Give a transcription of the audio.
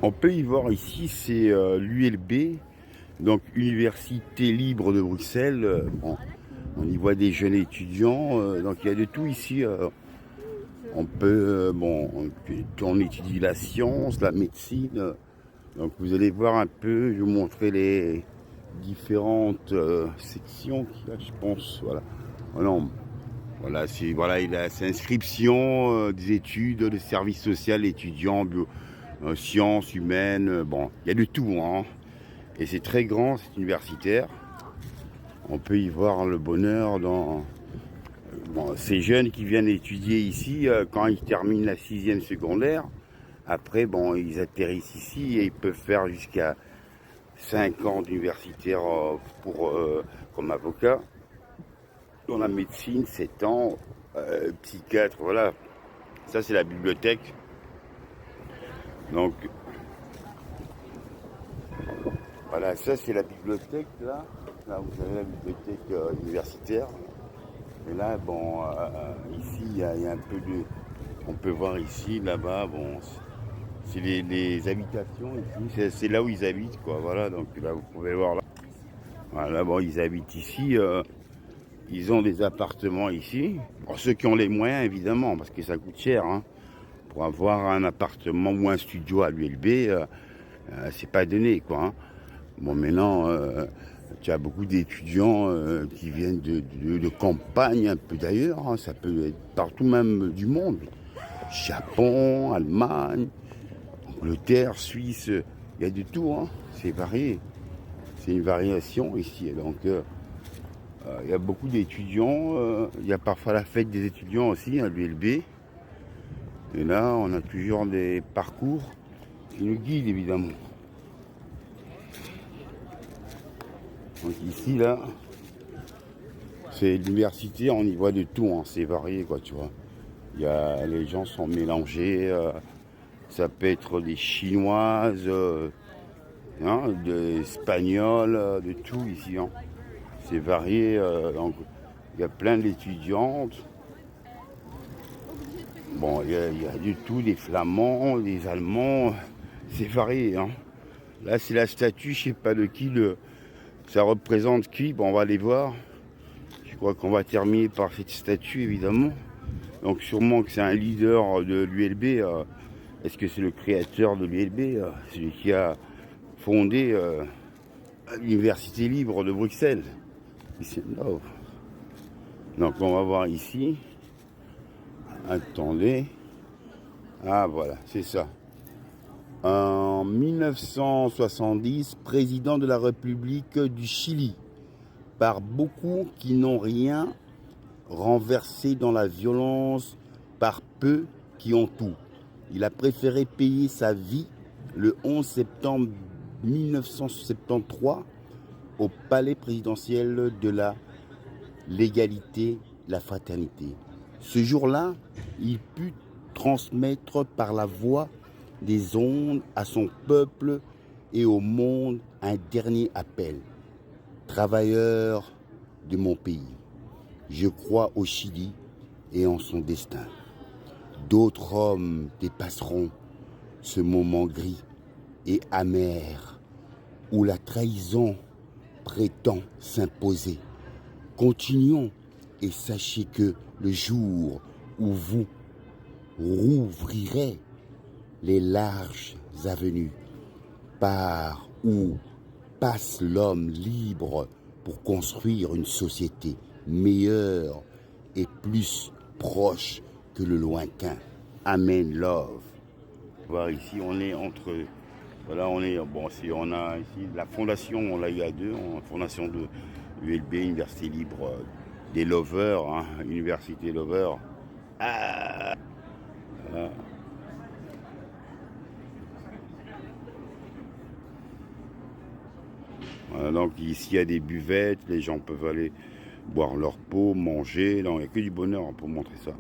On peut y voir ici, c'est l'ULB, donc Université libre de Bruxelles. Bon, on y voit des jeunes étudiants, donc il y a de tout ici. On peut, on étudie la science, la médecine. Donc vous allez voir un peu, je vais vous montrer les différentes sections qu'il y a, je pense. Voilà. Voilà, il a cette inscription des études, de service social étudiant, sciences humaines. Bon, il y a de tout, hein. Et c'est très grand, c'est universitaire. On peut y voir le bonheur dans ces jeunes qui viennent étudier ici quand ils terminent la 6e secondaire. Après, bon, ils atterrissent ici et ils peuvent faire jusqu'à 5 ans d'universitaire comme avocat. Dans la médecine, 7 ans, psychiatre, voilà. Ça, c'est la bibliothèque. Donc, voilà, ça, c'est la bibliothèque, là. Là, vous avez la bibliothèque universitaire. Et là, bon, ici, il y a un peu de... On peut voir ici, là-bas, bon, c'est les habitations ici. C'est là où ils habitent, quoi. Voilà, donc là, vous pouvez voir là. Voilà, bon, ils habitent ici. Ils ont des appartements ici. Pour ceux qui ont les moyens, évidemment, parce que ça coûte cher, hein. Pour avoir un appartement ou un studio à l'ULB, c'est pas donné, quoi, hein. Bon, maintenant, tu as beaucoup d'étudiants qui viennent de campagne, un peu d'ailleurs, hein. Ça peut être partout même du monde. Japon, Allemagne, Angleterre, Suisse, il y a de tout, hein. C'est varié. C'est une variation ici. Donc, il y a beaucoup d'étudiants. Il y a parfois la fête des étudiants aussi, à l'ULB. Et là, on a toujours des parcours qui nous guident, évidemment. Donc ici, là, c'est l'université, on y voit de tout, hein, c'est varié, quoi, tu vois. Les gens sont mélangés, ça peut être des chinoises, hein, des espagnols, de tout ici, hein. C'est varié, donc il y a plein d'étudiantes. Bon, il y a du tout, des flamands, des allemands, c'est varié, hein. Là, c'est la statue, je sais pas de qui, ça représente qui, bon, on va aller voir. Je crois qu'on va terminer par cette statue, évidemment. Donc sûrement que c'est un leader de l'ULB. Est-ce que c'est le créateur de l'ULB, celui qui a fondé l'Université libre de Bruxelles? Donc on va voir ici. Attendez. Ah voilà, c'est ça. En 1970, président de la République du Chili, par beaucoup qui n'ont rien, renversé dans la violence par peu qui ont tout. Il a préféré payer sa vie le 11 septembre 1973 au palais présidentiel de l'égalité, la fraternité. Ce jour-là, il put transmettre par la voix des ondes à son peuple et au monde un dernier appel. Travailleurs de mon pays, je crois au Chili et en son destin. D'autres hommes dépasseront ce moment gris et amer où la trahison prétend s'imposer. Continuons et sachez que le jour où vous rouvrirez les larges avenues par où passe l'homme libre pour construire une société meilleure et plus proche que le lointain. Amen, love. Voir ici, on est entre... Voilà, on est... Bon, on a ici la fondation, on l'a eu à deux, la fondation de l'ULB, Université libre des lovers, hein, Université lovers. Ah, voilà. Voilà, donc ici, il y a des buvettes, les gens peuvent aller boire leur pot, manger. Non, il n'y a que du bonheur pour montrer ça.